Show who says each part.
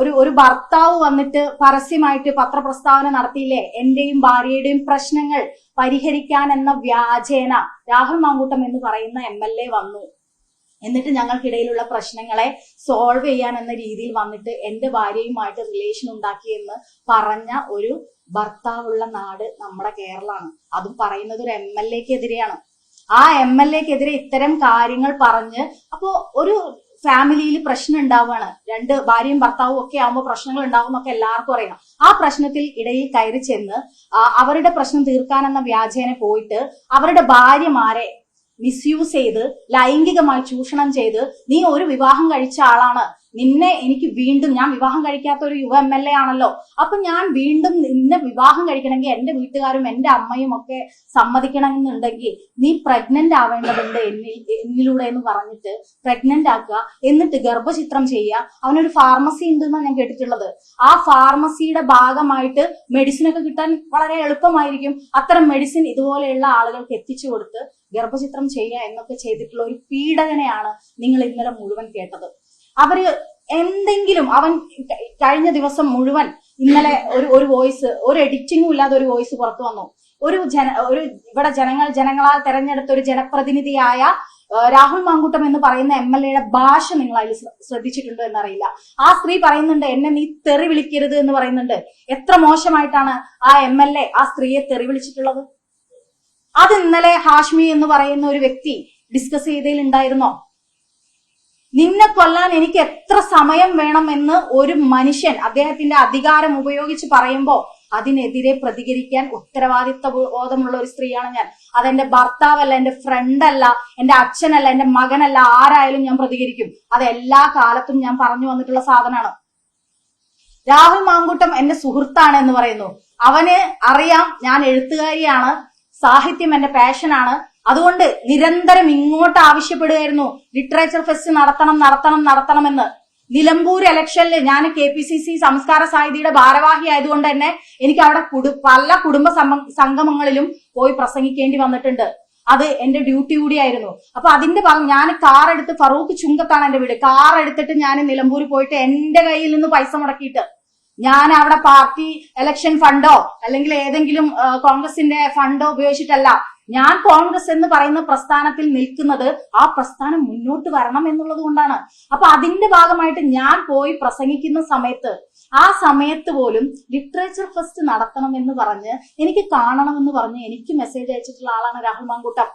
Speaker 1: ഒരു ഭർത്താവ് വന്നിട്ട് പരസ്യമായിട്ട് പത്രപ്രസ്താവന നടത്തിയില്ലേ, എന്റെയും ഭാര്യയുടെയും പ്രശ്നങ്ങൾ പരിഹരിക്കാൻ എന്ന വ്യാജേന രാഹുൽ മാങ്കൂട്ടം എന്ന് പറയുന്ന MLA വന്നു. എന്നിട്ട് ഞങ്ങൾക്കിടയിലുള്ള പ്രശ്നങ്ങളെ സോൾവ് ചെയ്യാൻ എന്ന രീതിയിൽ വന്നിട്ട് എന്റെ ഭാര്യയുമായിട്ട് റിലേഷൻ ഉണ്ടാക്കിയെന്ന് പറഞ്ഞ ഒരു ഭർത്താവുള്ള നാട് നമ്മുടെ കേരളമാണ്. അതും പറയുന്നത് ഒരു MLA-ക്കെതിരെയാണ്. ആ MLA-ക്കെതിരെ ഇത്തരം കാര്യങ്ങൾ പറഞ്ഞ് അപ്പോ ഒരു ഫാമിലിയിൽ പ്രശ്നം ഉണ്ടാവുകയാണ്. രണ്ട് ഭാര്യയും ഭർത്താവും ഒക്കെ ആവുമ്പോൾ പ്രശ്നങ്ങൾ ഉണ്ടാവും എന്നൊക്കെ എല്ലാവർക്കും അറിയാം. ആ പ്രശ്നത്തിൽ ഇടയിൽ കയറി ചെന്ന് അവരുടെ പ്രശ്നം തീർക്കാനെന്ന വ്യാജേന പോയിട്ട് അവരുടെ ഭാര്യമാരെ മിസ്യൂസ് ചെയ്ത് ലൈംഗികമായി ചൂഷണം ചെയ്ത്, നീ ഒരു വിവാഹം കഴിച്ച ആളാണ്, നിന്നെ എനിക്ക് വീണ്ടും, ഞാൻ വിവാഹം കഴിക്കാത്ത ഒരു യുവ MLA ആണല്ലോ, അപ്പൊ ഞാൻ വീണ്ടും നിന്നെ വിവാഹം കഴിക്കണമെങ്കിൽ എന്റെ വീട്ടുകാരും എന്റെ അമ്മയും ഒക്കെ സമ്മതിക്കണമെന്നുണ്ടെങ്കിൽ നീ പ്രഗ്നന്റ് ആവേണ്ടതുണ്ട് എന്നിലൂടെ എന്ന് പറഞ്ഞിട്ട് പ്രഗ്നന്റ് ആക്കുക, എന്നിട്ട് ഗർഭചിത്രം ചെയ്യുക. അവനൊരു ഫാർമസി ഉണ്ടെന്നാണ് ഞാൻ കേട്ടിട്ടുള്ളത്. ആ ഫാർമസിയുടെ ഭാഗമായിട്ട് മെഡിസിൻ ഒക്കെ കിട്ടാൻ വളരെ എളുപ്പമായിരിക്കും. അത്തരം മെഡിസിൻ ഇതുപോലെയുള്ള ആളുകൾക്ക് എത്തിച്ചു കൊടുത്ത് ഗർഭചിത്രം ചെയ്യുക എന്നൊക്കെ ചെയ്തിട്ടുള്ള ഒരു പീഡകനെയാണ് നിങ്ങൾ ഇന്നലെ മുഴുവൻ കേട്ടത്. അവര് എന്തെങ്കിലും, അവൻ കഴിഞ്ഞ ദിവസം മുഴുവൻ ഇന്നലെ ഒരു വോയിസ്, ഒരു എഡിറ്റിംഗും ഇല്ലാതെ ഒരു വോയിസ് പുറത്തു വന്നു. ഒരു ഇവിടെ ജനങ്ങളാൽ തെരഞ്ഞെടുത്ത ഒരു ജനപ്രതിനിധിയായ രാഹുൽ മാങ്കൂട്ടം എന്ന് പറയുന്ന MLA-യുടെ ഭാഷ നിങ്ങൾ അതിൽ ശ്രദ്ധിച്ചിട്ടുണ്ടോ എന്നറിയില്ല. ആ സ്ത്രീ പറയുന്നുണ്ട്, എന്നെ നീ തെറി വിളിക്കരുത് എന്ന് പറയുന്നുണ്ട്. എത്ര മോശമായിട്ടാണ് ആ MLA ആ സ്ത്രീയെ തെറി വിളിച്ചിട്ടുള്ളത്? അത് ഇന്നലെ ഹാഷ്മി എന്ന് പറയുന്ന ഒരു വ്യക്തി ഡിസ്കസ് ചെയ്തതിൽ ഉണ്ടായിരുന്നോ? നിന്നെ കൊല്ലാൻ എനിക്ക് എത്ര സമയം വേണമെന്ന് ഒരു മനുഷ്യൻ അദ്ദേഹത്തിന്റെ അധികാരം ഉപയോഗിച്ച് പറയുമ്പോ അതിനെതിരെ പ്രതികരിക്കാൻ ഉത്തരവാദിത്വ ബോധമുള്ള ഒരു സ്ത്രീയാണ് ഞാൻ. അതെന്റെ ഭർത്താവല്ല, എന്റെ ഫ്രണ്ടല്ല, എന്റെ അച്ഛനല്ല, എന്റെ മകനല്ല, ആരായാലും ഞാൻ പ്രതികരിക്കും. അത് എല്ലാ കാലത്തും ഞാൻ പറഞ്ഞു വന്നിട്ടുള്ള സാധനമാണ്. രാഹുൽ മാങ്കൂട്ടം എന്റെ സുഹൃത്താണ് എന്ന് പറയുന്നു. അവന് അറിയാം ഞാൻ എഴുത്തുകാരിയാണ്, സാഹിത്യം എന്റെ പാഷനാണ്. അതുകൊണ്ട് നിരന്തരം ഇങ്ങോട്ട് ആവശ്യപ്പെടുകയായിരുന്നു ലിറ്ററേച്ചർ ഫെസ്റ്റ് നടത്തണമെന്ന്. നിലമ്പൂർ ഇലക്ഷനിൽ ഞാൻ KPCC സംസ്കാര സാഹിതിയുടെ ഭാരവാഹി ആയതുകൊണ്ട് തന്നെ എനിക്ക് അവിടെ പല കുടുംബ സംഗമങ്ങളിലും പോയി പ്രസംഗിക്കേണ്ടി വന്നിട്ടുണ്ട്. അത് എന്റെ ഡ്യൂട്ടി കൂടിയായിരുന്നു. അപ്പൊ അതിന്റെ ഭാഗം ഞാൻ കാർ എടുത്ത്, ഫറൂഖ് ചുങ്കത്താണ് എന്റെ വീട്, കാർ എടുത്തിട്ട് ഞാൻ നിലമ്പൂർ പോയിട്ട് എന്റെ കയ്യിൽ നിന്ന് പൈസ മുടക്കിയിട്ട് ഞാൻ അവിടെ പാർട്ടി ഇലക്ഷൻ ഫണ്ടോ അല്ലെങ്കിൽ ഏതെങ്കിലും കോൺഗ്രസിന്റെ ഫണ്ടോ ഉപയോഗിച്ചിട്ടല്ല. ഞാൻ കോൺഗ്രസ് എന്ന് പറയുന്ന പ്രസ്ഥാനത്തിൽ നിൽക്കുന്നത് ആ പ്രസ്ഥാനം മുന്നോട്ട് വരണം എന്നുള്ളത് കൊണ്ടാണ്. അപ്പൊ അതിന്റെ ഭാഗമായിട്ട് ഞാൻ പോയി പ്രസംഗിക്കുന്ന സമയത്ത്, ആ സമയത്ത് പോലും ലിറ്ററേച്ചർ ഫെസ്റ്റ് നടത്തണം എന്ന് പറഞ്ഞ്, എനിക്ക് കാണണമെന്ന് പറഞ്ഞ് എനിക്ക് മെസ്സേജ് അയച്ചിട്ടുള്ള ആളാണ് രാഹുൽ മാങ്കൂട്ടം.